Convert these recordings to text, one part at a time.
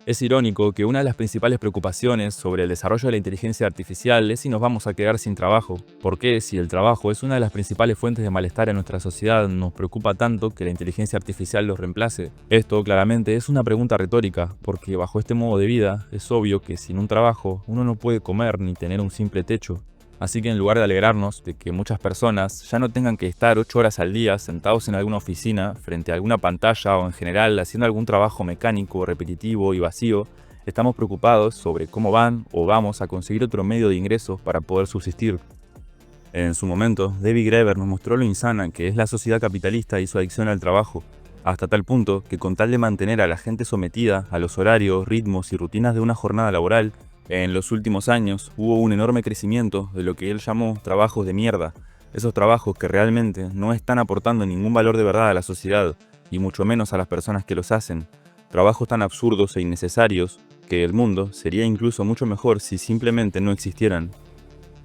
Es irónico que una de las principales preocupaciones sobre el desarrollo de la inteligencia artificial es si nos vamos a quedar sin trabajo. ¿Por qué, si el trabajo es una de las principales fuentes de malestar en nuestra sociedad, nos preocupa tanto que la inteligencia artificial los reemplace? Esto claramente es una pregunta retórica, porque bajo este modo de vida es obvio que sin un trabajo uno no puede comer ni tener un simple techo. Así que en lugar de alegrarnos de que muchas personas ya no tengan que estar 8 horas al día sentados en alguna oficina, frente a alguna pantalla o en general haciendo algún trabajo mecánico, repetitivo y vacío, estamos preocupados sobre cómo van o vamos a conseguir otro medio de ingresos para poder subsistir. En su momento, David Graeber nos mostró lo insana que es la sociedad capitalista y su adicción al trabajo, hasta tal punto que con tal de mantener a la gente sometida a los horarios, ritmos y rutinas de una jornada laboral, en los últimos años hubo un enorme crecimiento de lo que él llamó trabajos de mierda, esos trabajos que realmente no están aportando ningún valor de verdad a la sociedad, y mucho menos a las personas que los hacen, trabajos tan absurdos e innecesarios que el mundo sería incluso mucho mejor si simplemente no existieran.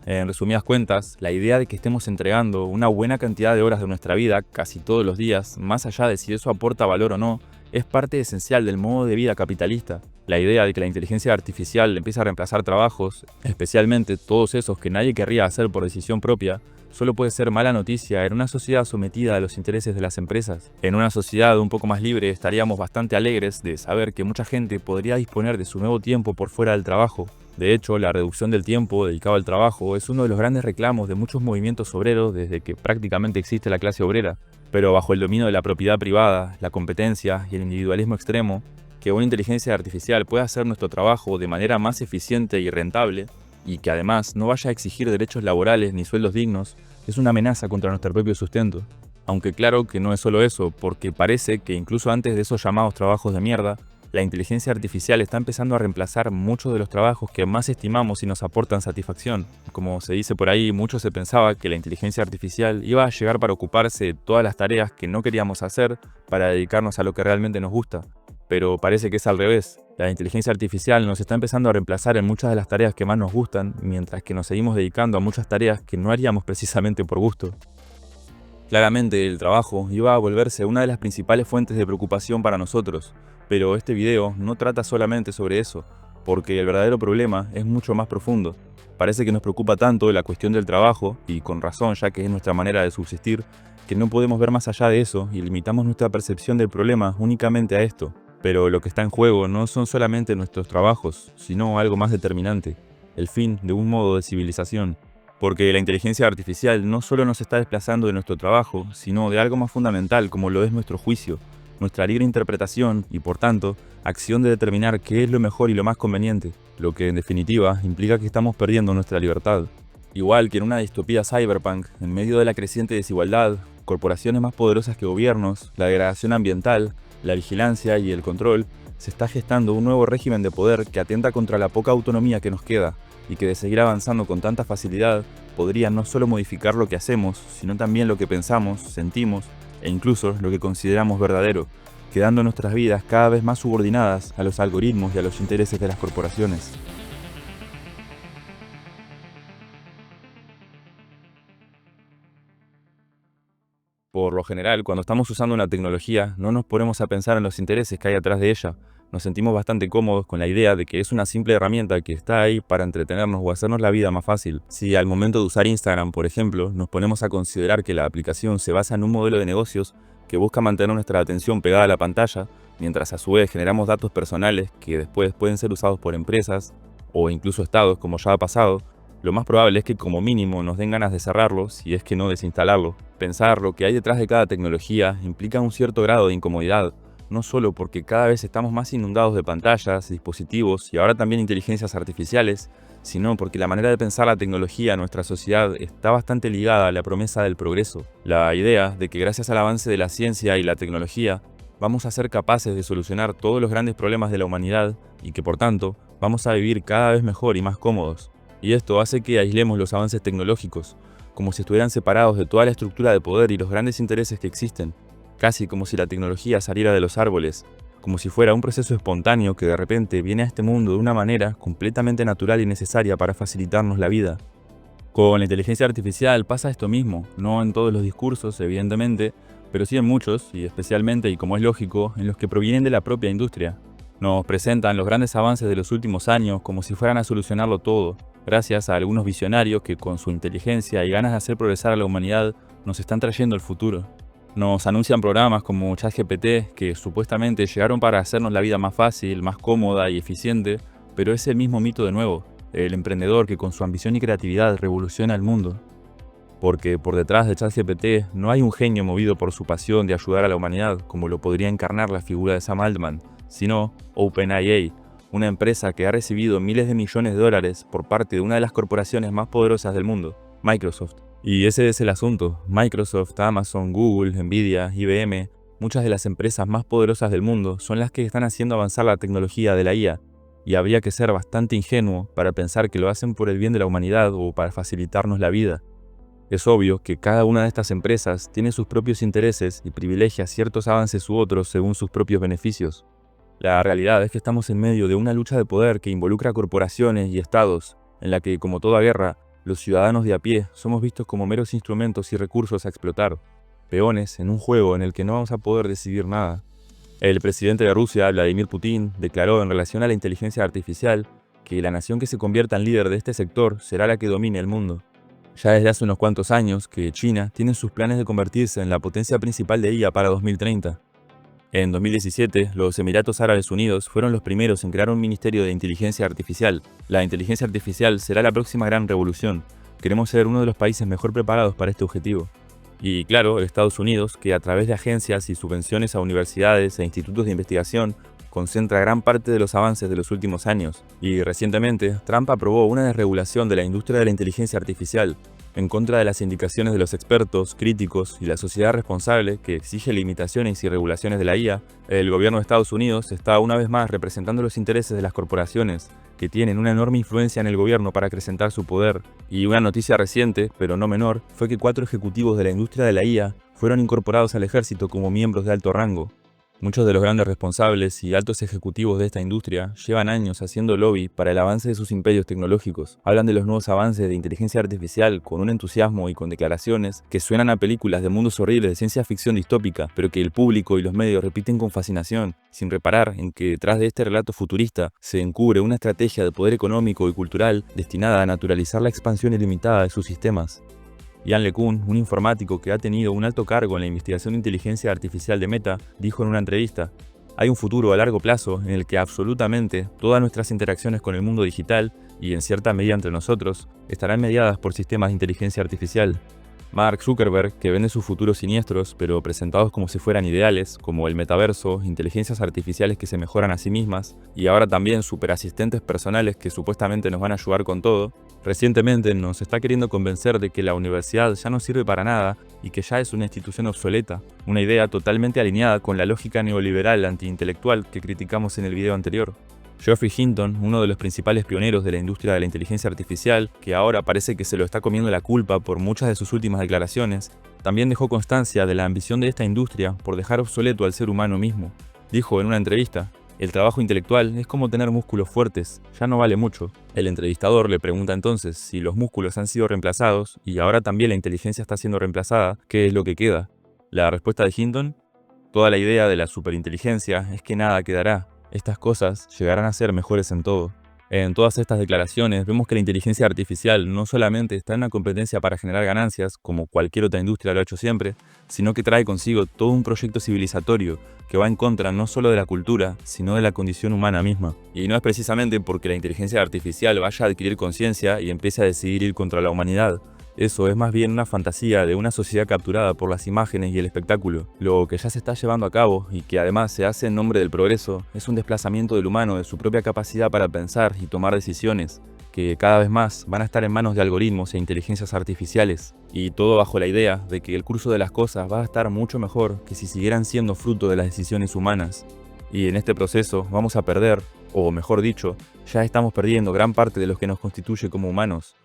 En resumidas cuentas, la idea de que estemos entregando una buena cantidad de horas de nuestra vida casi todos los días, más allá de si eso aporta valor o no, es parte esencial del modo de vida capitalista. La idea de que la inteligencia artificial empieza a reemplazar trabajos, especialmente todos esos que nadie querría hacer por decisión propia, solo puede ser mala noticia en una sociedad sometida a los intereses de las empresas. En una sociedad un poco más libre estaríamos bastante alegres de saber que mucha gente podría disponer de su nuevo tiempo por fuera del trabajo. De hecho, la reducción del tiempo dedicado al trabajo es uno de los grandes reclamos de muchos movimientos obreros desde que prácticamente existe la clase obrera. Pero bajo el dominio de la propiedad privada, la competencia y el individualismo extremo, que una inteligencia artificial pueda hacer nuestro trabajo de manera más eficiente y rentable, y que además no vaya a exigir derechos laborales ni sueldos dignos, es una amenaza contra nuestro propio sustento. Aunque claro que no es solo eso, porque parece que incluso antes de esos llamados trabajos de mierda, la inteligencia artificial está empezando a reemplazar muchos de los trabajos que más estimamos y nos aportan satisfacción. Como se dice por ahí, mucho se pensaba que la inteligencia artificial iba a llegar para ocuparse de todas las tareas que no queríamos hacer para dedicarnos a lo que realmente nos gusta. Pero parece que es al revés. La inteligencia artificial nos está empezando a reemplazar en muchas de las tareas que más nos gustan, mientras que nos seguimos dedicando a muchas tareas que no haríamos precisamente por gusto. Claramente el trabajo iba a volverse una de las principales fuentes de preocupación para nosotros, pero este video no trata solamente sobre eso, porque el verdadero problema es mucho más profundo. Parece que nos preocupa tanto la cuestión del trabajo, y con razón ya que es nuestra manera de subsistir, que no podemos ver más allá de eso y limitamos nuestra percepción del problema únicamente a esto. Pero lo que está en juego no son solamente nuestros trabajos, sino algo más determinante, el fin de un modo de civilización. Porque la inteligencia artificial no solo nos está desplazando de nuestro trabajo, sino de algo más fundamental como lo es nuestro juicio, nuestra libre interpretación y, por tanto, acción de determinar qué es lo mejor y lo más conveniente, lo que en definitiva implica que estamos perdiendo nuestra libertad. Igual que en una distopía cyberpunk, en medio de la creciente desigualdad, corporaciones más poderosas que gobiernos, la degradación ambiental, la vigilancia y el control, se está gestando un nuevo régimen de poder que atenta contra la poca autonomía que nos queda, y que de seguir avanzando con tanta facilidad podría no solo modificar lo que hacemos, sino también lo que pensamos, sentimos e incluso lo que consideramos verdadero, quedando nuestras vidas cada vez más subordinadas a los algoritmos y a los intereses de las corporaciones. Por lo general, cuando estamos usando una tecnología, no nos ponemos a pensar en los intereses que hay atrás de ella. Nos sentimos bastante cómodos con la idea de que es una simple herramienta que está ahí para entretenernos o hacernos la vida más fácil. Si al momento de usar Instagram, por ejemplo, nos ponemos a considerar que la aplicación se basa en un modelo de negocios que busca mantener nuestra atención pegada a la pantalla, mientras a su vez generamos datos personales que después pueden ser usados por empresas o incluso estados, como ya ha pasado, lo más probable es que como mínimo nos den ganas de cerrarlo, si es que no desinstalarlo. Pensar lo que hay detrás de cada tecnología implica un cierto grado de incomodidad, no solo porque cada vez estamos más inundados de pantallas, dispositivos y ahora también inteligencias artificiales, sino porque la manera de pensar la tecnología en nuestra sociedad está bastante ligada a la promesa del progreso. La idea de que gracias al avance de la ciencia y la tecnología, vamos a ser capaces de solucionar todos los grandes problemas de la humanidad y que por tanto vamos a vivir cada vez mejor y más cómodos. Y esto hace que aislemos los avances tecnológicos, como si estuvieran separados de toda la estructura de poder y los grandes intereses que existen, casi como si la tecnología saliera de los árboles, como si fuera un proceso espontáneo que de repente viene a este mundo de una manera completamente natural y necesaria para facilitarnos la vida. Con la inteligencia artificial pasa esto mismo, no en todos los discursos, evidentemente, pero sí en muchos, y especialmente, y como es lógico, en los que provienen de la propia industria. Nos presentan los grandes avances de los últimos años como si fueran a solucionarlo todo, gracias a algunos visionarios que con su inteligencia y ganas de hacer progresar a la humanidad nos están trayendo el futuro. Nos anuncian programas como ChatGPT que supuestamente llegaron para hacernos la vida más fácil, más cómoda y eficiente, pero es el mismo mito de nuevo, el emprendedor que con su ambición y creatividad revoluciona el mundo. Porque por detrás de ChatGPT no hay un genio movido por su pasión de ayudar a la humanidad, como lo podría encarnar la figura de Sam Altman, sino OpenAI, una empresa que ha recibido miles de millones de dólares por parte de una de las corporaciones más poderosas del mundo, Microsoft. Y ese es el asunto. Microsoft, Amazon, Google, Nvidia, IBM, muchas de las empresas más poderosas del mundo son las que están haciendo avanzar la tecnología de la IA, y habría que ser bastante ingenuo para pensar que lo hacen por el bien de la humanidad o para facilitarnos la vida. Es obvio que cada una de estas empresas tiene sus propios intereses y privilegia ciertos avances u otros según sus propios beneficios. La realidad es que estamos en medio de una lucha de poder que involucra corporaciones y estados, en la que, como toda guerra, los ciudadanos de a pie somos vistos como meros instrumentos y recursos a explotar, peones en un juego en el que no vamos a poder decidir nada. El presidente de Rusia, Vladimir Putin, declaró en relación a la inteligencia artificial que la nación que se convierta en líder de este sector será la que domine el mundo. Ya desde hace unos cuantos años que China tiene sus planes de convertirse en la potencia principal de IA para 2030. En 2017, los Emiratos Árabes Unidos fueron los primeros en crear un ministerio de inteligencia artificial. La inteligencia artificial será la próxima gran revolución. Queremos ser uno de los países mejor preparados para este objetivo. Y claro, Estados Unidos, que a través de agencias y subvenciones a universidades e institutos de investigación, concentra gran parte de los avances de los últimos años. Y recientemente, Trump aprobó una desregulación de la industria de la inteligencia artificial, en contra de las indicaciones de los expertos, críticos y la sociedad responsable que exige limitaciones y regulaciones de la IA. El gobierno de Estados Unidos está una vez más representando los intereses de las corporaciones, que tienen una enorme influencia en el gobierno para acrecentar su poder. Y una noticia reciente, pero no menor, fue que 4 ejecutivos de la industria de la IA fueron incorporados al ejército como miembros de alto rango. Muchos de los grandes responsables y altos ejecutivos de esta industria llevan años haciendo lobby para el avance de sus imperios tecnológicos. Hablan de los nuevos avances de inteligencia artificial con un entusiasmo y con declaraciones que suenan a películas de mundos horribles de ciencia ficción distópica, pero que el público y los medios repiten con fascinación, sin reparar en que detrás de este relato futurista se encubre una estrategia de poder económico y cultural destinada a naturalizar la expansión ilimitada de sus sistemas. Yann LeCun, un informático que ha tenido un alto cargo en la investigación de inteligencia artificial de Meta, dijo en una entrevista: "Hay un futuro a largo plazo en el que absolutamente todas nuestras interacciones con el mundo digital, y en cierta medida entre nosotros, estarán mediadas por sistemas de inteligencia artificial". Mark Zuckerberg, que vende sus futuros siniestros, pero presentados como si fueran ideales, como el metaverso, inteligencias artificiales que se mejoran a sí mismas, y ahora también superasistentes personales que supuestamente nos van a ayudar con todo, recientemente nos está queriendo convencer de que la universidad ya no sirve para nada y que ya es una institución obsoleta, una idea totalmente alineada con la lógica neoliberal antiintelectual que criticamos en el video anterior. Geoffrey Hinton, uno de los principales pioneros de la industria de la inteligencia artificial, que ahora parece que se lo está comiendo la culpa por muchas de sus últimas declaraciones, también dejó constancia de la ambición de esta industria por dejar obsoleto al ser humano mismo. Dijo en una entrevista: "El trabajo intelectual es como tener músculos fuertes, ya no vale mucho". El entrevistador le pregunta entonces si los músculos han sido reemplazados y ahora también la inteligencia está siendo reemplazada, ¿qué es lo que queda? La respuesta de Hinton: "Toda la idea de la superinteligencia es que nada quedará. Estas cosas llegarán a ser mejores en todo". En todas estas declaraciones vemos que la inteligencia artificial no solamente está en una competencia para generar ganancias, como cualquier otra industria lo ha hecho siempre, sino que trae consigo todo un proyecto civilizatorio que va en contra no solo de la cultura, sino de la condición humana misma. Y no es precisamente porque la inteligencia artificial vaya a adquirir conciencia y empiece a decidir ir contra la humanidad. Eso es más bien una fantasía de una sociedad capturada por las imágenes y el espectáculo. Lo que ya se está llevando a cabo, y que además se hace en nombre del progreso, es un desplazamiento del humano de su propia capacidad para pensar y tomar decisiones, que cada vez más van a estar en manos de algoritmos e inteligencias artificiales. Y todo bajo la idea de que el curso de las cosas va a estar mucho mejor que si siguieran siendo fruto de las decisiones humanas. Y en este proceso vamos a perder, o mejor dicho, ya estamos perdiendo gran parte de lo que nos constituye como humanos.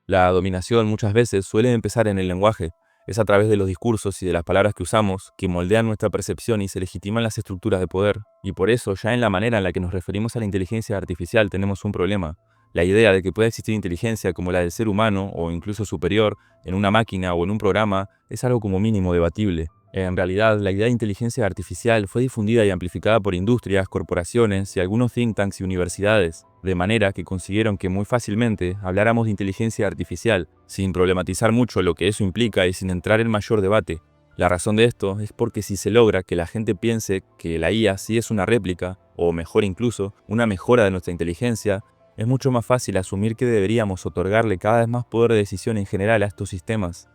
La dominación muchas veces suele empezar en el lenguaje. Es a través de los discursos y de las palabras que usamos que moldean nuestra percepción y se legitiman las estructuras de poder. Y por eso, ya en la manera en la que nos referimos a la inteligencia artificial tenemos un problema. La idea de que pueda existir inteligencia como la del ser humano, o incluso superior, en una máquina o en un programa, es algo como mínimo debatible. En realidad, la idea de inteligencia artificial fue difundida y amplificada por industrias, corporaciones y algunos think tanks y universidades, de manera que consiguieron que muy fácilmente habláramos de inteligencia artificial, sin problematizar mucho lo que eso implica y sin entrar en mayor debate. La razón de esto es porque si se logra que la gente piense que la IA sí es una réplica, o mejor incluso, una mejora de nuestra inteligencia, es mucho más fácil asumir que deberíamos otorgarle cada vez más poder de decisión en general a estos sistemas.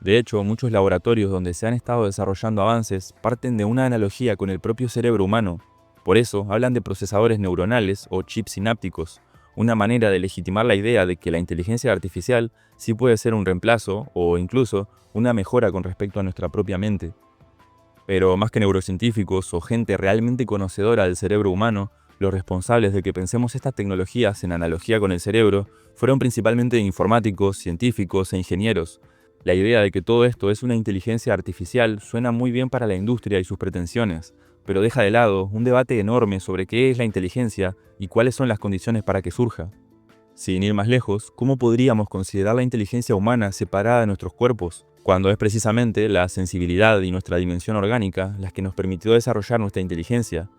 De hecho, muchos laboratorios donde se han estado desarrollando avances parten de una analogía con el propio cerebro humano. Por eso, hablan de procesadores neuronales o chips sinápticos, una manera de legitimar la idea de que la inteligencia artificial sí puede ser un reemplazo o incluso una mejora con respecto a nuestra propia mente. Pero más que neurocientíficos o gente realmente conocedora del cerebro humano, los responsables de que pensemos estas tecnologías en analogía con el cerebro fueron principalmente informáticos, científicos e ingenieros. La idea de que todo esto es una inteligencia artificial suena muy bien para la industria y sus pretensiones, pero deja de lado un debate enorme sobre qué es la inteligencia y cuáles son las condiciones para que surja. Sin ir más lejos, ¿cómo podríamos considerar la inteligencia humana separada de nuestros cuerpos, cuando es precisamente la sensibilidad y nuestra dimensión orgánica las que nos permitió desarrollar nuestra inteligencia?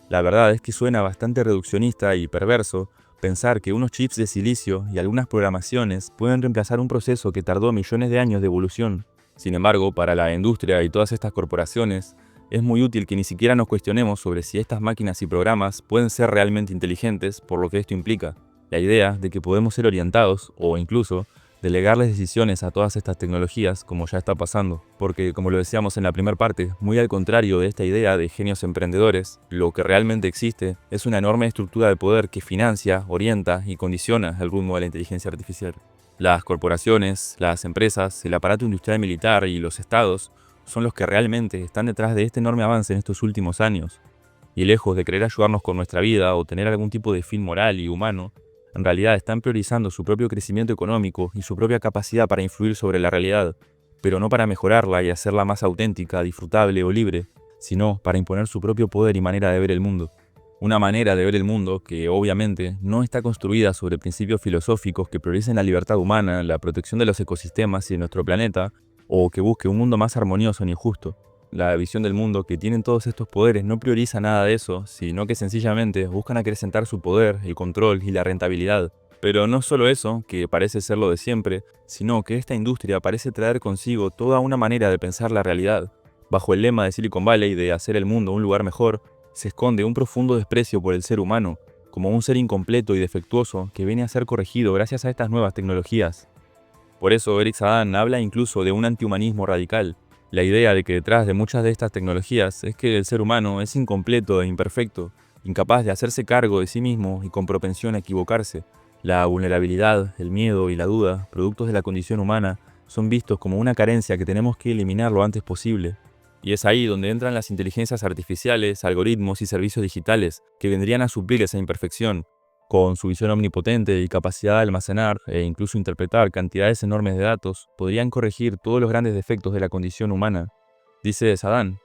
La verdad es que suena bastante reduccionista y perverso pensar que unos chips de silicio y algunas programaciones pueden reemplazar un proceso que tardó millones de años de evolución. Sin embargo, para la industria y todas estas corporaciones, es muy útil que ni siquiera nos cuestionemos sobre si estas máquinas y programas pueden ser realmente inteligentes por lo que esto implica. La idea de que podemos ser orientados, o incluso, delegarles decisiones a todas estas tecnologías como ya está pasando, porque como lo decíamos en la primera parte, muy al contrario de esta idea de genios emprendedores, lo que realmente existe es una enorme estructura de poder que financia, orienta y condiciona el rumbo de la inteligencia artificial. Las corporaciones, las empresas, el aparato industrial militar y los estados son los que realmente están detrás de este enorme avance en estos últimos años. Y lejos de querer ayudarnos con nuestra vida o tener algún tipo de fin moral y humano, en realidad están priorizando su propio crecimiento económico y su propia capacidad para influir sobre la realidad, pero no para mejorarla y hacerla más auténtica, disfrutable o libre, sino para imponer su propio poder y manera de ver el mundo. Una manera de ver el mundo que, obviamente, no está construida sobre principios filosóficos que prioricen la libertad humana, la protección de los ecosistemas y de nuestro planeta, o que busque un mundo más armonioso ni justo. La visión del mundo que tienen todos estos poderes no prioriza nada de eso, sino que sencillamente buscan acrecentar su poder, el control y la rentabilidad. Pero no solo eso, que parece ser lo de siempre, sino que esta industria parece traer consigo toda una manera de pensar la realidad. Bajo el lema de Silicon Valley de hacer el mundo un lugar mejor, se esconde un profundo desprecio por el ser humano, como un ser incompleto y defectuoso que viene a ser corregido gracias a estas nuevas tecnologías. Por eso Eric Sadan habla incluso de un antihumanismo radical. La idea de que detrás de muchas de estas tecnologías es que el ser humano es incompleto e imperfecto, incapaz de hacerse cargo de sí mismo y con propensión a equivocarse. La vulnerabilidad, el miedo y la duda, productos de la condición humana, son vistos como una carencia que tenemos que eliminar lo antes posible. Y es ahí donde entran las inteligencias artificiales, algoritmos y servicios digitales, que vendrían a suplir esa imperfección. Con su visión omnipotente y capacidad de almacenar e incluso interpretar cantidades enormes de datos, podrían corregir todos los grandes defectos de la condición humana. Dice Sadan,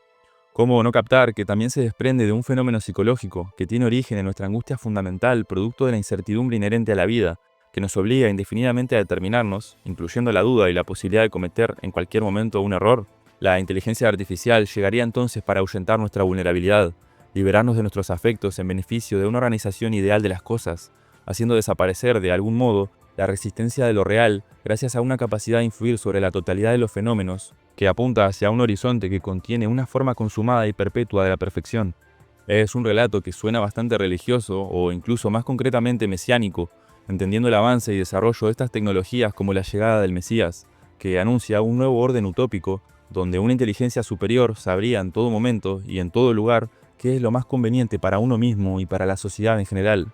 ¿cómo no captar que también se desprende de un fenómeno psicológico que tiene origen en nuestra angustia fundamental producto de la incertidumbre inherente a la vida, que nos obliga indefinidamente a determinarnos, incluyendo la duda y la posibilidad de cometer en cualquier momento un error? La inteligencia artificial llegaría entonces para ahuyentar nuestra vulnerabilidad, liberarnos de nuestros afectos en beneficio de una organización ideal de las cosas, haciendo desaparecer de algún modo la resistencia de lo real gracias a una capacidad de influir sobre la totalidad de los fenómenos, que apunta hacia un horizonte que contiene una forma consumada y perpetua de la perfección. Es un relato que suena bastante religioso o incluso más concretamente mesiánico, entendiendo el avance y desarrollo de estas tecnologías como la llegada del Mesías, que anuncia un nuevo orden utópico donde una inteligencia superior sabría en todo momento y en todo lugar qué es lo más conveniente para uno mismo y para la sociedad en general.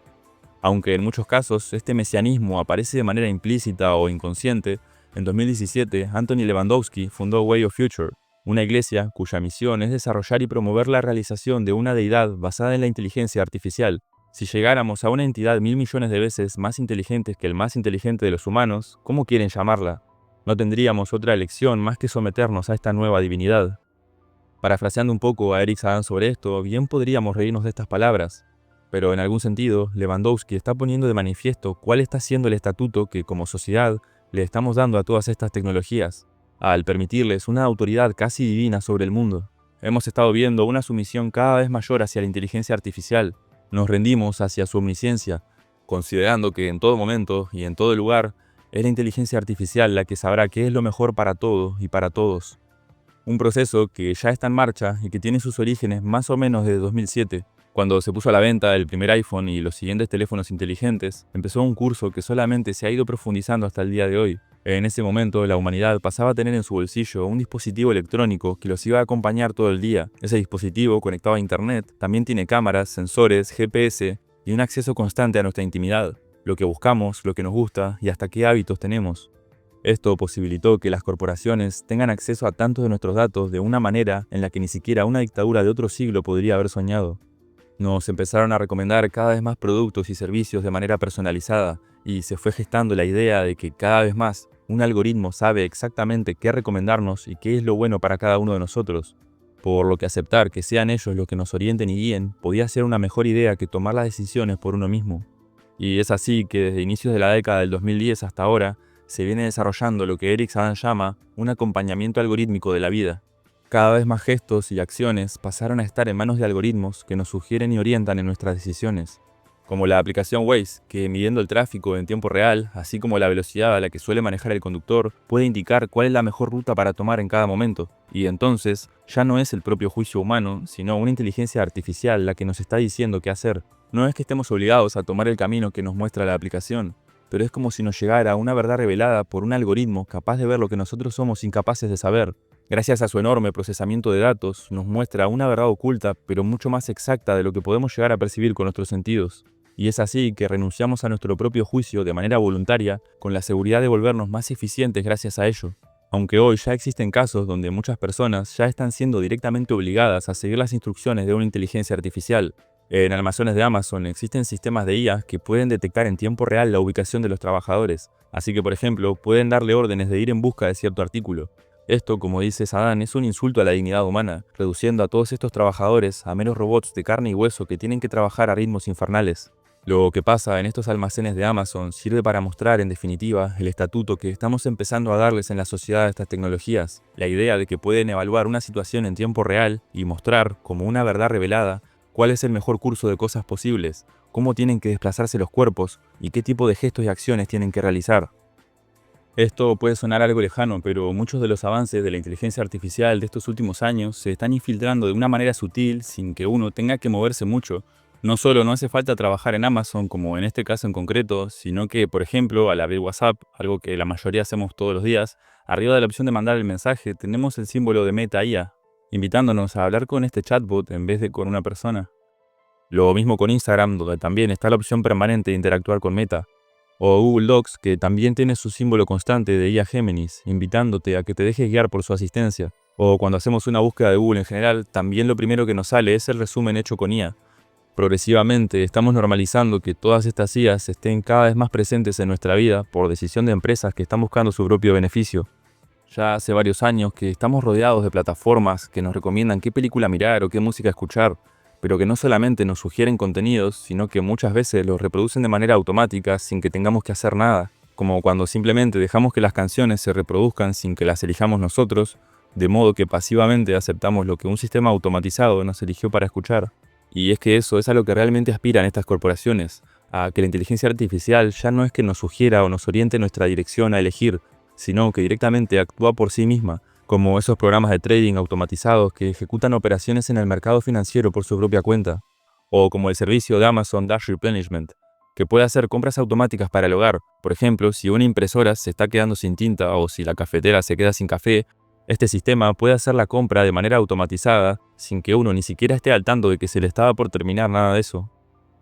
Aunque en muchos casos este mesianismo aparece de manera implícita o inconsciente, en 2017 Anthony Lewandowski fundó Way of Future, una iglesia cuya misión es desarrollar y promover la realización de una deidad basada en la inteligencia artificial. Si llegáramos a una entidad 1.000 millones de veces más inteligente que el más inteligente de los humanos, ¿cómo quieren llamarla? No tendríamos otra elección más que someternos a esta nueva divinidad. Parafraseando un poco a Eric Sadan sobre esto, bien podríamos reírnos de estas palabras, pero en algún sentido, Lewandowski está poniendo de manifiesto cuál está siendo el estatuto que como sociedad le estamos dando a todas estas tecnologías. al permitirles una autoridad casi divina sobre el mundo. Hemos estado viendo una sumisión cada vez mayor hacia la inteligencia artificial. Nos rendimos hacia su omnisciencia, considerando que en todo momento y en todo lugar es la inteligencia artificial la que sabrá qué es lo mejor para todo y para todos. Un proceso que ya está en marcha y que tiene sus orígenes más o menos desde 2007. Cuando se puso a la venta el primer iPhone y los siguientes teléfonos inteligentes, empezó un curso que solamente se ha ido profundizando hasta el día de hoy. En ese momento, la humanidad pasaba a tener en su bolsillo un dispositivo electrónico que los iba a acompañar todo el día. Ese dispositivo, conectado a Internet, también tiene cámaras, sensores, GPS y un acceso constante a nuestra intimidad, lo que buscamos, lo que nos gusta y hasta qué hábitos tenemos. Esto posibilitó que las corporaciones tengan acceso a tantos de nuestros datos de una manera en la que ni siquiera una dictadura de otro siglo podría haber soñado. Nos empezaron a recomendar cada vez más productos y servicios de manera personalizada y se fue gestando la idea de que cada vez más un algoritmo sabe exactamente qué recomendarnos y qué es lo bueno para cada uno de nosotros. Por lo que aceptar que sean ellos los que nos orienten y guíen podía ser una mejor idea que tomar las decisiones por uno mismo. Y es así que desde inicios de la década del 2010 hasta ahora se viene desarrollando lo que Eric Sagan llama un acompañamiento algorítmico de la vida. Cada vez más gestos y acciones pasaron a estar en manos de algoritmos que nos sugieren y orientan en nuestras decisiones. Como la aplicación Waze, que midiendo el tráfico en tiempo real, así como la velocidad a la que suele manejar el conductor, puede indicar cuál es la mejor ruta para tomar en cada momento. Y entonces, ya no es el propio juicio humano, sino una inteligencia artificial la que nos está diciendo qué hacer. No es que estemos obligados a tomar el camino que nos muestra la aplicación, pero es como si nos llegara una verdad revelada por un algoritmo capaz de ver lo que nosotros somos incapaces de saber. Gracias a su enorme procesamiento de datos, nos muestra una verdad oculta, pero mucho más exacta de lo que podemos llegar a percibir con nuestros sentidos. Y es así que renunciamos a nuestro propio juicio de manera voluntaria, con la seguridad de volvernos más eficientes gracias a ello. Aunque hoy ya existen casos donde muchas personas ya están siendo directamente obligadas a seguir las instrucciones de una inteligencia artificial. En almacenes de Amazon existen sistemas de IA que pueden detectar en tiempo real la ubicación de los trabajadores, así que por ejemplo pueden darle órdenes de ir en busca de cierto artículo. Esto, como dice Sagan, es un insulto a la dignidad humana, reduciendo a todos estos trabajadores a meros robots de carne y hueso que tienen que trabajar a ritmos infernales. Lo que pasa en estos almacenes de Amazon sirve para mostrar, en definitiva, el estatuto que estamos empezando a darles en la sociedad a estas tecnologías, la idea de que pueden evaluar una situación en tiempo real y mostrar, como una verdad revelada, cuál es el mejor curso de cosas posibles, cómo tienen que desplazarse los cuerpos y qué tipo de gestos y acciones tienen que realizar. Esto puede sonar algo lejano, pero muchos de los avances de la inteligencia artificial de estos últimos años se están infiltrando de una manera sutil sin que uno tenga que moverse mucho. No solo no hace falta trabajar en Amazon, como en este caso en concreto, sino que, por ejemplo, al abrir WhatsApp, algo que la mayoría hacemos todos los días, arriba de la opción de mandar el mensaje tenemos el símbolo de Meta IA, invitándonos a hablar con este chatbot en vez de con una persona. Lo mismo con Instagram, donde también está la opción permanente de interactuar con Meta. O Google Docs, que también tiene su símbolo constante de IA Géminis, invitándote a que te dejes guiar por su asistencia. O cuando hacemos una búsqueda de Google en general, también lo primero que nos sale es el resumen hecho con IA. Progresivamente estamos normalizando que todas estas IAs estén cada vez más presentes en nuestra vida por decisión de empresas que están buscando su propio beneficio. Ya hace varios años que estamos rodeados de plataformas que nos recomiendan qué película mirar o qué música escuchar, pero que no solamente nos sugieren contenidos, sino que muchas veces los reproducen de manera automática sin que tengamos que hacer nada, como cuando simplemente dejamos que las canciones se reproduzcan sin que las elijamos nosotros, de modo que pasivamente aceptamos lo que un sistema automatizado nos eligió para escuchar. Y es que eso es a lo que realmente aspiran estas corporaciones, a que la inteligencia artificial ya no es que nos sugiera o nos oriente nuestra dirección a elegir, sino que directamente actúa por sí misma, como esos programas de trading automatizados que ejecutan operaciones en el mercado financiero por su propia cuenta, o como el servicio de Amazon Dash Replenishment, que puede hacer compras automáticas para el hogar. Por ejemplo, si una impresora se está quedando sin tinta o si la cafetera se queda sin café, este sistema puede hacer la compra de manera automatizada sin que uno ni siquiera esté al tanto de que se le estaba por terminar nada de eso.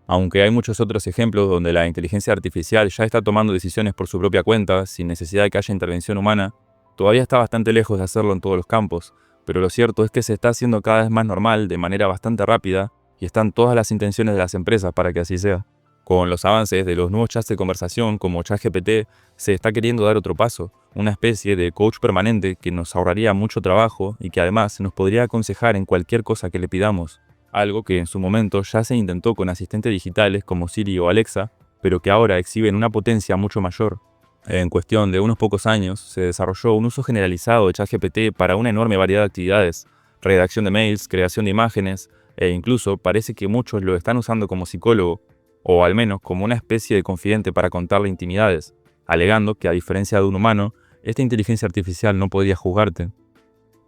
Aunque hay muchos otros ejemplos donde la inteligencia artificial ya está tomando decisiones por su propia cuenta, sin necesidad de que haya intervención humana, todavía está bastante lejos de hacerlo en todos los campos, pero lo cierto es que se está haciendo cada vez más normal de manera bastante rápida y están todas las intenciones de las empresas para que así sea. Con los avances de los nuevos chats de conversación como ChatGPT, se está queriendo dar otro paso, una especie de coach permanente que nos ahorraría mucho trabajo y que además nos podría aconsejar en cualquier cosa que le pidamos. Algo que en su momento ya se intentó con asistentes digitales como Siri o Alexa, pero que ahora exhiben una potencia mucho mayor. En cuestión de unos pocos años, se desarrolló un uso generalizado de ChatGPT para una enorme variedad de actividades, redacción de mails, creación de imágenes, e incluso parece que muchos lo están usando como psicólogo, o al menos como una especie de confidente para contarle intimidades, alegando que a diferencia de un humano, esta inteligencia artificial no podría juzgarte.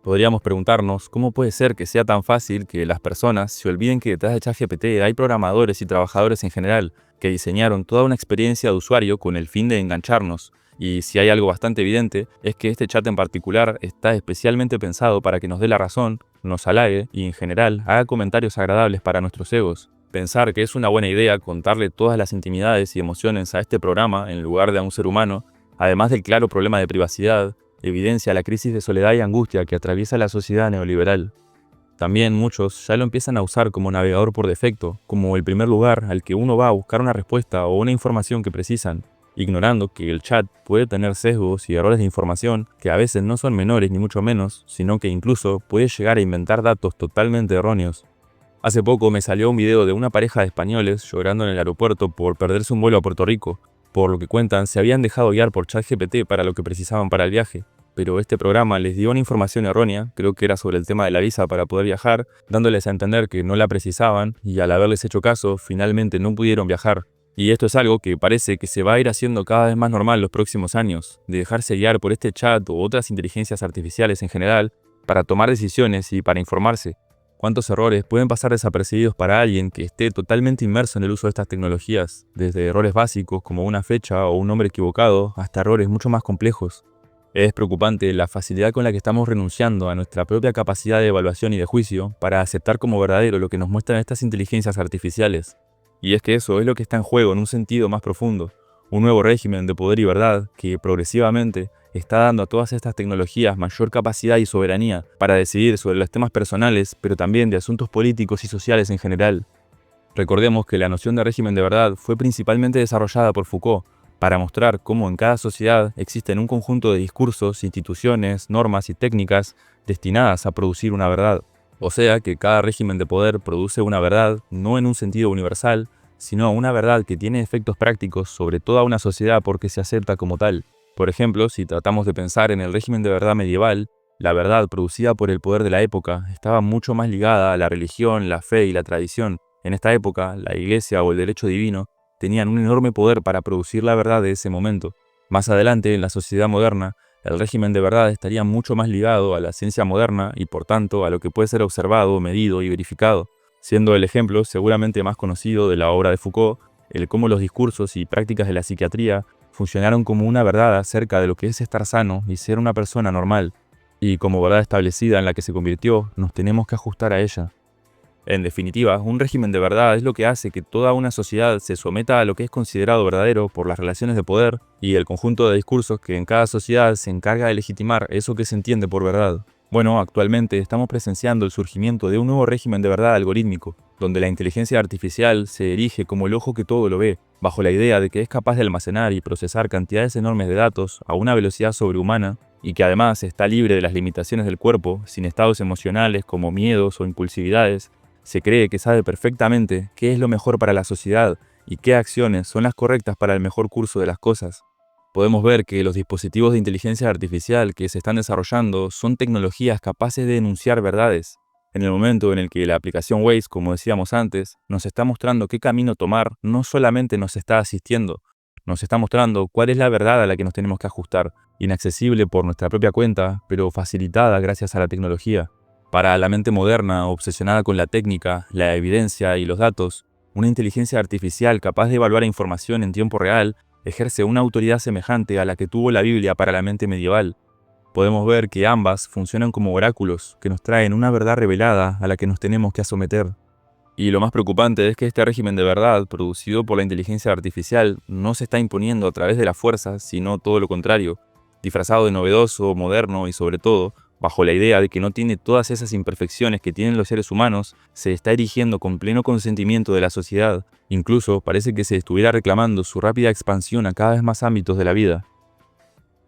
Podríamos preguntarnos cómo puede ser que sea tan fácil que las personas se olviden que detrás de ChatGPT hay programadores y trabajadores en general que diseñaron toda una experiencia de usuario con el fin de engancharnos. Y si hay algo bastante evidente, es que este chat en particular está especialmente pensado para que nos dé la razón, nos halague y en general haga comentarios agradables para nuestros egos. Pensar que es una buena idea contarle todas las intimidades y emociones a este programa en lugar de a un ser humano, además del claro problema de privacidad, evidencia la crisis de soledad y angustia que atraviesa la sociedad neoliberal. También muchos ya lo empiezan a usar como navegador por defecto, como el primer lugar al que uno va a buscar una respuesta o una información que precisan, ignorando que el chat puede tener sesgos y errores de información que a veces no son menores ni mucho menos, sino que incluso puede llegar a inventar datos totalmente erróneos. Hace poco me salió un video de una pareja de españoles llorando en el aeropuerto por perderse un vuelo a Puerto Rico. Por lo que cuentan, se habían dejado guiar por ChatGPT para lo que precisaban para el viaje, pero este programa les dio una información errónea, creo que era sobre el tema de la visa para poder viajar, dándoles a entender que no la precisaban y al haberles hecho caso, finalmente no pudieron viajar. Y esto es algo que parece que se va a ir haciendo cada vez más normal los próximos años, de dejarse guiar por este chat o otras inteligencias artificiales en general para tomar decisiones y para informarse. ¿Cuántos errores pueden pasar desapercibidos para alguien que esté totalmente inmerso en el uso de estas tecnologías? Desde errores básicos como una fecha o un nombre equivocado hasta errores mucho más complejos. Es preocupante la facilidad con la que estamos renunciando a nuestra propia capacidad de evaluación y de juicio para aceptar como verdadero lo que nos muestran estas inteligencias artificiales. Y es que eso es lo que está en juego en un sentido más profundo. Un nuevo régimen de poder y verdad que progresivamente está dando a todas estas tecnologías mayor capacidad y soberanía para decidir sobre los temas personales, pero también de asuntos políticos y sociales en general. Recordemos que la noción de régimen de verdad fue principalmente desarrollada por Foucault para mostrar cómo en cada sociedad existen un conjunto de discursos, instituciones, normas y técnicas destinadas a producir una verdad. O sea que cada régimen de poder produce una verdad no en un sentido universal, sino una verdad que tiene efectos prácticos sobre toda una sociedad porque se acepta como tal. Por ejemplo, si tratamos de pensar en el régimen de verdad medieval, la verdad producida por el poder de la época estaba mucho más ligada a la religión, la fe y la tradición. En esta época, la iglesia o el derecho divino tenían un enorme poder para producir la verdad de ese momento. Más adelante, en la sociedad moderna, el régimen de verdad estaría mucho más ligado a la ciencia moderna y por tanto a lo que puede ser observado, medido y verificado, siendo el ejemplo seguramente más conocido de la obra de Foucault, el cómo los discursos y prácticas de la psiquiatría funcionaron como una verdad acerca de lo que es estar sano y ser una persona normal, y como verdad establecida en la que se convirtió, nos tenemos que ajustar a ella. En definitiva, un régimen de verdad es lo que hace que toda una sociedad se someta a lo que es considerado verdadero por las relaciones de poder y el conjunto de discursos que en cada sociedad se encarga de legitimar eso que se entiende por verdad. Bueno, actualmente estamos presenciando el surgimiento de un nuevo régimen de verdad algorítmico, donde la inteligencia artificial se erige como el ojo que todo lo ve, bajo la idea de que es capaz de almacenar y procesar cantidades enormes de datos a una velocidad sobrehumana y que además está libre de las limitaciones del cuerpo, sin estados emocionales como miedos o impulsividades. Se cree que sabe perfectamente qué es lo mejor para la sociedad y qué acciones son las correctas para el mejor curso de las cosas. Podemos ver que los dispositivos de inteligencia artificial que se están desarrollando son tecnologías capaces de enunciar verdades. En el momento en el que la aplicación Waze, como decíamos antes, nos está mostrando qué camino tomar, no solamente nos está asistiendo, nos está mostrando cuál es la verdad a la que nos tenemos que ajustar, inaccesible por nuestra propia cuenta, pero facilitada gracias a la tecnología. Para la mente moderna, obsesionada con la técnica, la evidencia y los datos, una inteligencia artificial capaz de evaluar información en tiempo real ejerce una autoridad semejante a la que tuvo la Biblia para la mente medieval. Podemos ver que ambas funcionan como oráculos que nos traen una verdad revelada a la que nos tenemos que someter. Y lo más preocupante es que este régimen de verdad, producido por la inteligencia artificial, no se está imponiendo a través de la fuerza, sino todo lo contrario, disfrazado de novedoso, moderno y sobre todo, bajo la idea de que no tiene todas esas imperfecciones que tienen los seres humanos, se está erigiendo con pleno consentimiento de la sociedad. Incluso parece que se estuviera reclamando su rápida expansión a cada vez más ámbitos de la vida.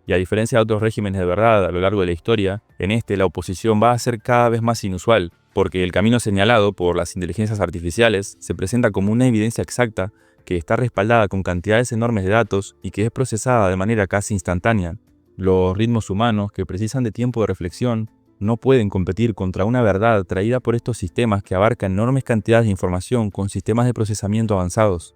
Y a diferencia de otros regímenes de verdad a lo largo de la historia, en este la oposición va a ser cada vez más inusual, porque el camino señalado por las inteligencias artificiales se presenta como una evidencia exacta que está respaldada con cantidades enormes de datos y que es procesada de manera casi instantánea. Los ritmos humanos, que precisan de tiempo de reflexión, no pueden competir contra una verdad traída por estos sistemas que abarcan enormes cantidades de información con sistemas de procesamiento avanzados.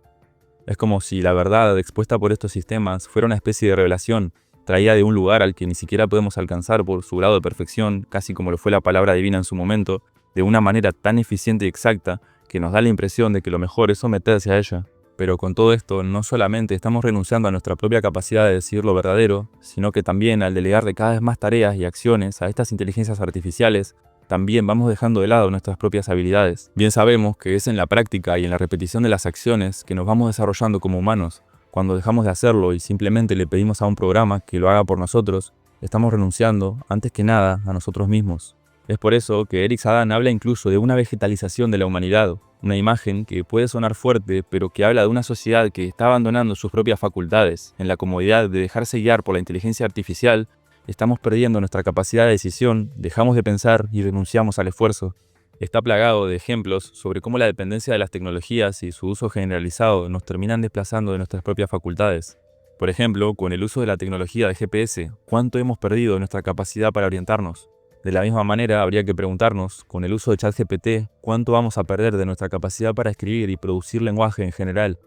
Es como si la verdad expuesta por estos sistemas fuera una especie de revelación, traída de un lugar al que ni siquiera podemos alcanzar por su grado de perfección, casi como lo fue la palabra divina en su momento, de una manera tan eficiente y exacta que nos da la impresión de que lo mejor es someterse a ella. Pero con todo esto, no solamente estamos renunciando a nuestra propia capacidad de decir lo verdadero, sino que también al delegarle cada vez más tareas y acciones a estas inteligencias artificiales, también vamos dejando de lado nuestras propias habilidades. Bien sabemos que es en la práctica y en la repetición de las acciones que nos vamos desarrollando como humanos. Cuando dejamos de hacerlo y simplemente le pedimos a un programa que lo haga por nosotros, estamos renunciando, antes que nada, a nosotros mismos. Es por eso que Eric Sadan habla incluso de una vegetalización de la humanidad, una imagen que puede sonar fuerte, pero que habla de una sociedad que está abandonando sus propias facultades. En la comodidad de dejarse guiar por la inteligencia artificial, estamos perdiendo nuestra capacidad de decisión, dejamos de pensar y renunciamos al esfuerzo. Está plagado de ejemplos sobre cómo la dependencia de las tecnologías y su uso generalizado nos terminan desplazando de nuestras propias facultades. Por ejemplo, con el uso de la tecnología de GPS, ¿cuánto hemos perdido de nuestra capacidad para orientarnos? De la misma manera, habría que preguntarnos, con el uso de ChatGPT, ¿cuánto vamos a perder de nuestra capacidad para escribir y producir lenguaje en general?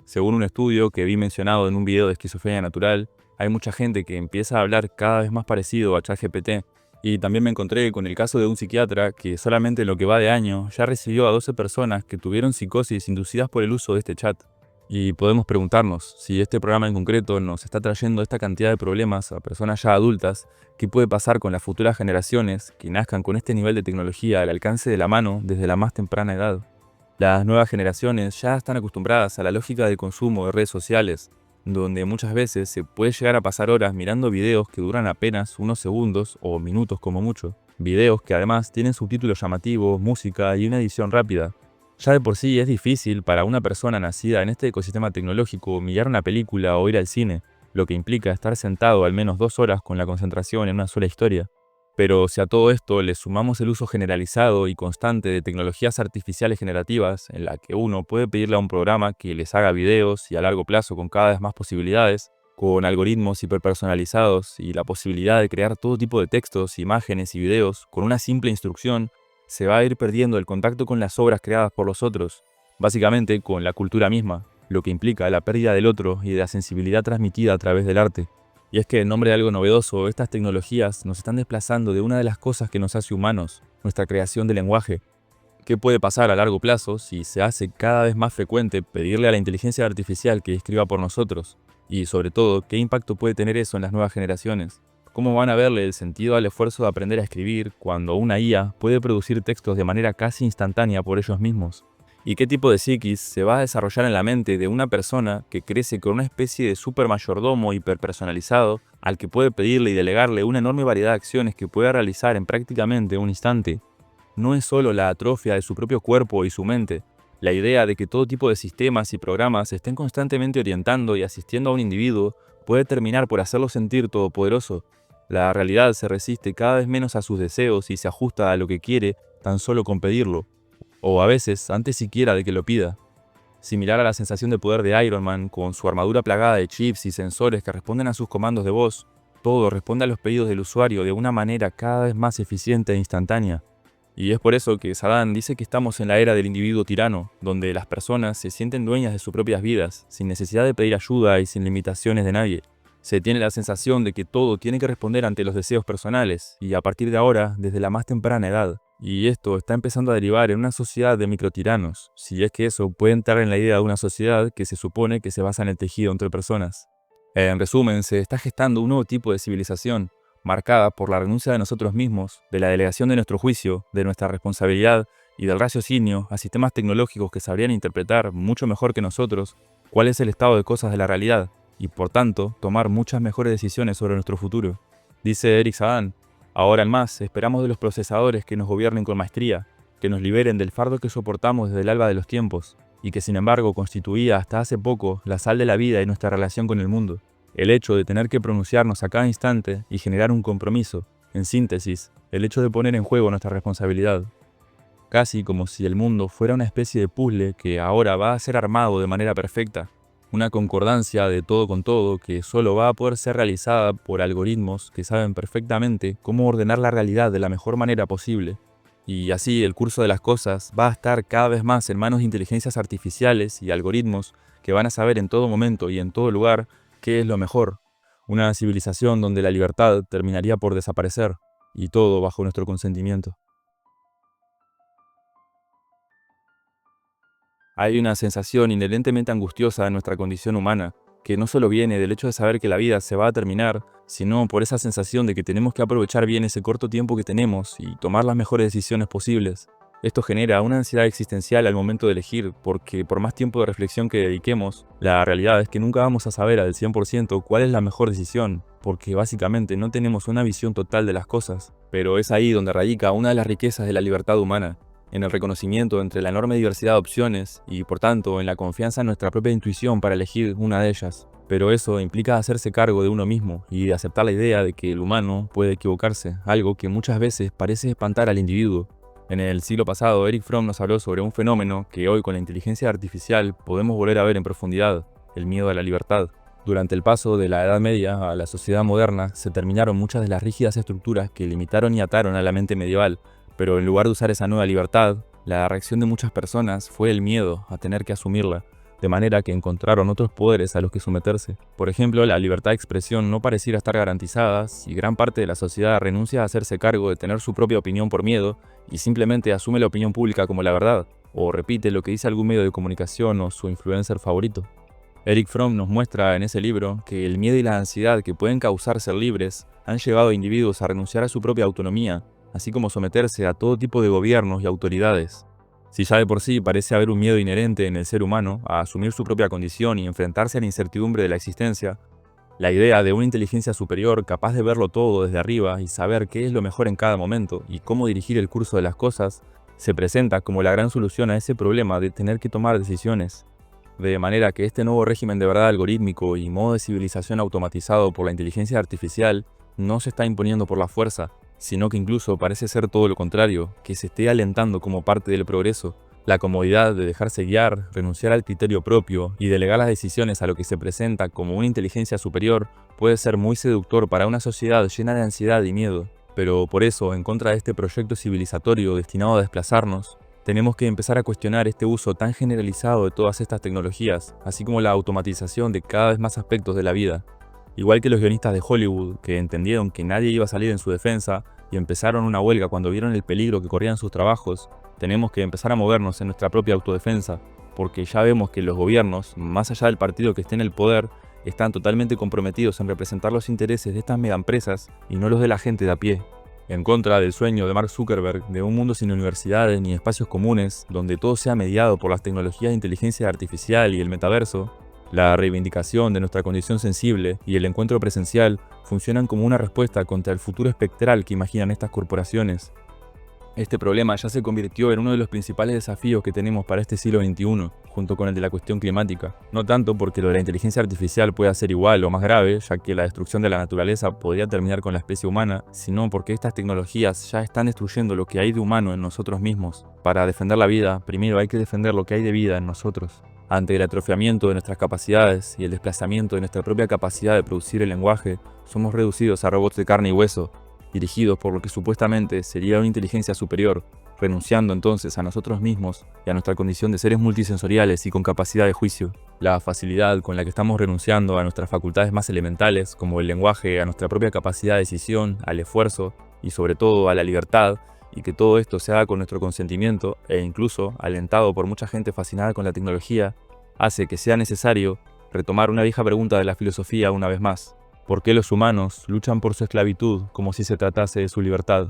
Según un estudio que vi mencionado en un video de esquizofrenia natural, hay mucha gente que empieza a hablar cada vez más parecido a ChatGPT. Y también me encontré con el caso de un psiquiatra que solamente en lo que va de año ya recibió a 12 personas que tuvieron psicosis inducidas por el uso de este chat. Y podemos preguntarnos, si este programa en concreto nos está trayendo esta cantidad de problemas a personas ya adultas, ¿qué puede pasar con las futuras generaciones que nazcan con este nivel de tecnología al alcance de la mano desde la más temprana edad? Las nuevas generaciones ya están acostumbradas a la lógica del consumo de redes sociales, donde muchas veces se puede llegar a pasar horas mirando videos que duran apenas unos segundos o minutos como mucho. Videos que además tienen subtítulos llamativos, música y una edición rápida. Ya de por sí es difícil para una persona nacida en este ecosistema tecnológico mirar una película o ir al cine, lo que implica estar sentado al menos 2 horas con la concentración en una sola historia. Pero si a todo esto le sumamos el uso generalizado y constante de tecnologías artificiales generativas, en la que uno puede pedirle a un programa que les haga videos y a largo plazo con cada vez más posibilidades, con algoritmos hiperpersonalizados y la posibilidad de crear todo tipo de textos, imágenes y videos con una simple instrucción, se va a ir perdiendo el contacto con las obras creadas por los otros, básicamente con la cultura misma, lo que implica la pérdida del otro y de la sensibilidad transmitida a través del arte. Y es que en nombre de algo novedoso, estas tecnologías nos están desplazando de una de las cosas que nos hace humanos, nuestra creación de lenguaje. ¿Qué puede pasar a largo plazo si se hace cada vez más frecuente pedirle a la inteligencia artificial que escriba por nosotros? Y sobre todo, ¿qué impacto puede tener eso en las nuevas generaciones? ¿Cómo van a verle el sentido al esfuerzo de aprender a escribir cuando una IA puede producir textos de manera casi instantánea por ellos mismos? ¿Y qué tipo de psiquis se va a desarrollar en la mente de una persona que crece con una especie de super mayordomo hiperpersonalizado al que puede pedirle y delegarle una enorme variedad de acciones que puede realizar en prácticamente un instante? No es solo la atrofia de su propio cuerpo y su mente, la idea de que todo tipo de sistemas y programas estén constantemente orientando y asistiendo a un individuo puede terminar por hacerlo sentir todopoderoso. La realidad se resiste cada vez menos a sus deseos y se ajusta a lo que quiere tan solo con pedirlo, o a veces antes siquiera de que lo pida. Similar a la sensación de poder de Iron Man, con su armadura plagada de chips y sensores que responden a sus comandos de voz, todo responde a los pedidos del usuario de una manera cada vez más eficiente e instantánea. Y es por eso que Sadan dice que estamos en la era del individuo tirano, donde las personas se sienten dueñas de sus propias vidas, sin necesidad de pedir ayuda y sin limitaciones de nadie. Se tiene la sensación de que todo tiene que responder ante los deseos personales, y a partir de ahora, desde la más temprana edad. Y esto está empezando a derivar en una sociedad de microtiranos, si es que eso puede entrar en la idea de una sociedad que se supone que se basa en el tejido entre personas. En resumen, se está gestando un nuevo tipo de civilización, marcada por la renuncia de nosotros mismos, de la delegación de nuestro juicio, de nuestra responsabilidad y del raciocinio a sistemas tecnológicos que sabrían interpretar mucho mejor que nosotros cuál es el estado de cosas de la realidad y, por tanto, tomar muchas mejores decisiones sobre nuestro futuro. Dice Eric Sadan: ahora en más, esperamos de los procesadores que nos gobiernen con maestría, que nos liberen del fardo que soportamos desde el alba de los tiempos, y que sin embargo constituía hasta hace poco la sal de la vida y nuestra relación con el mundo. El hecho de tener que pronunciarnos a cada instante y generar un compromiso, en síntesis, el hecho de poner en juego nuestra responsabilidad. casi como si el mundo fuera una especie de puzzle que ahora va a ser armado de manera perfecta. Una concordancia de todo con todo que solo va a poder ser realizada por algoritmos que saben perfectamente cómo ordenar la realidad de la mejor manera posible. Y así el curso de las cosas va a estar cada vez más en manos de inteligencias artificiales y algoritmos que van a saber en todo momento y en todo lugar qué es lo mejor. Una civilización donde la libertad terminaría por desaparecer, y todo bajo nuestro consentimiento. Hay una sensación inherentemente angustiosa en nuestra condición humana, que no solo viene del hecho de saber que la vida se va a terminar, sino por esa sensación de que tenemos que aprovechar bien ese corto tiempo que tenemos y tomar las mejores decisiones posibles. Esto genera una ansiedad existencial al momento de elegir, porque por más tiempo de reflexión que dediquemos, la realidad es que nunca vamos a saber al 100% cuál es la mejor decisión, porque básicamente no tenemos una visión total de las cosas. Pero es ahí donde radica una de las riquezas de la libertad humana, en el reconocimiento entre la enorme diversidad de opciones y, por tanto, en la confianza en nuestra propia intuición para elegir una de ellas. Pero eso implica hacerse cargo de uno mismo y de aceptar la idea de que el humano puede equivocarse, algo que muchas veces parece espantar al individuo. En el siglo pasado, Erich Fromm nos habló sobre un fenómeno que hoy con la inteligencia artificial podemos volver a ver en profundidad: el miedo a la libertad. Durante el paso de la Edad Media a la sociedad moderna, se terminaron muchas de las rígidas estructuras que limitaron y ataron a la mente medieval. Pero en lugar de usar esa nueva libertad, la reacción de muchas personas fue el miedo a tener que asumirla, de manera que encontraron otros poderes a los que someterse. Por ejemplo, la libertad de expresión no pareciera estar garantizada si gran parte de la sociedad renuncia a hacerse cargo de tener su propia opinión por miedo y simplemente asume la opinión pública como la verdad, o repite lo que dice algún medio de comunicación o su influencer favorito. Erich Fromm nos muestra en ese libro que el miedo y la ansiedad que pueden causar ser libres han llevado a individuos a renunciar a su propia autonomía, así como someterse a todo tipo de gobiernos y autoridades. Si ya de por sí parece haber un miedo inherente en el ser humano a asumir su propia condición y enfrentarse a la incertidumbre de la existencia, la idea de una inteligencia superior capaz de verlo todo desde arriba y saber qué es lo mejor en cada momento y cómo dirigir el curso de las cosas, se presenta como la gran solución a ese problema de tener que tomar decisiones. De manera que este nuevo régimen de verdad algorítmico y modo de civilización automatizado por la inteligencia artificial no se está imponiendo por la fuerza, sino que incluso parece ser todo lo contrario, que se esté alentando como parte del progreso. La comodidad de dejarse guiar, renunciar al criterio propio y delegar las decisiones a lo que se presenta como una inteligencia superior puede ser muy seductor para una sociedad llena de ansiedad y miedo. Pero por eso, en contra de este proyecto civilizatorio destinado a desplazarnos, tenemos que empezar a cuestionar este uso tan generalizado de todas estas tecnologías, así como la automatización de cada vez más aspectos de la vida. Igual que los guionistas de Hollywood, que entendieron que nadie iba a salir en su defensa y empezaron una huelga cuando vieron el peligro que corrían sus trabajos, tenemos que empezar a movernos en nuestra propia autodefensa, porque ya vemos que los gobiernos, más allá del partido que esté en el poder, están totalmente comprometidos en representar los intereses de estas megaempresas y no los de la gente de a pie. En contra del sueño de Mark Zuckerberg de un mundo sin universidades ni espacios comunes, donde todo sea mediado por las tecnologías de inteligencia artificial y el metaverso, la reivindicación de nuestra condición sensible y el encuentro presencial funcionan como una respuesta contra el futuro espectral que imaginan estas corporaciones. Este problema ya se convirtió en uno de los principales desafíos que tenemos para este siglo XXI, junto con el de la cuestión climática. No tanto porque lo de la inteligencia artificial pueda ser igual o más grave, ya que la destrucción de la naturaleza podría terminar con la especie humana, sino porque estas tecnologías ya están destruyendo lo que hay de humano en nosotros mismos. Para defender la vida, primero hay que defender lo que hay de vida en nosotros. Ante el atrofiamiento de nuestras capacidades y el desplazamiento de nuestra propia capacidad de producir el lenguaje, somos reducidos a robots de carne y hueso, dirigidos por lo que supuestamente sería una inteligencia superior, renunciando entonces a nosotros mismos y a nuestra condición de seres multisensoriales y con capacidad de juicio. La facilidad con la que estamos renunciando a nuestras facultades más elementales, como el lenguaje, a nuestra propia capacidad de decisión, al esfuerzo y sobre todo a la libertad, y que todo esto se haga con nuestro consentimiento e incluso alentado por mucha gente fascinada con la tecnología, hace que sea necesario retomar una vieja pregunta de la filosofía una vez más: ¿por qué los humanos luchan por su esclavitud como si se tratase de su libertad?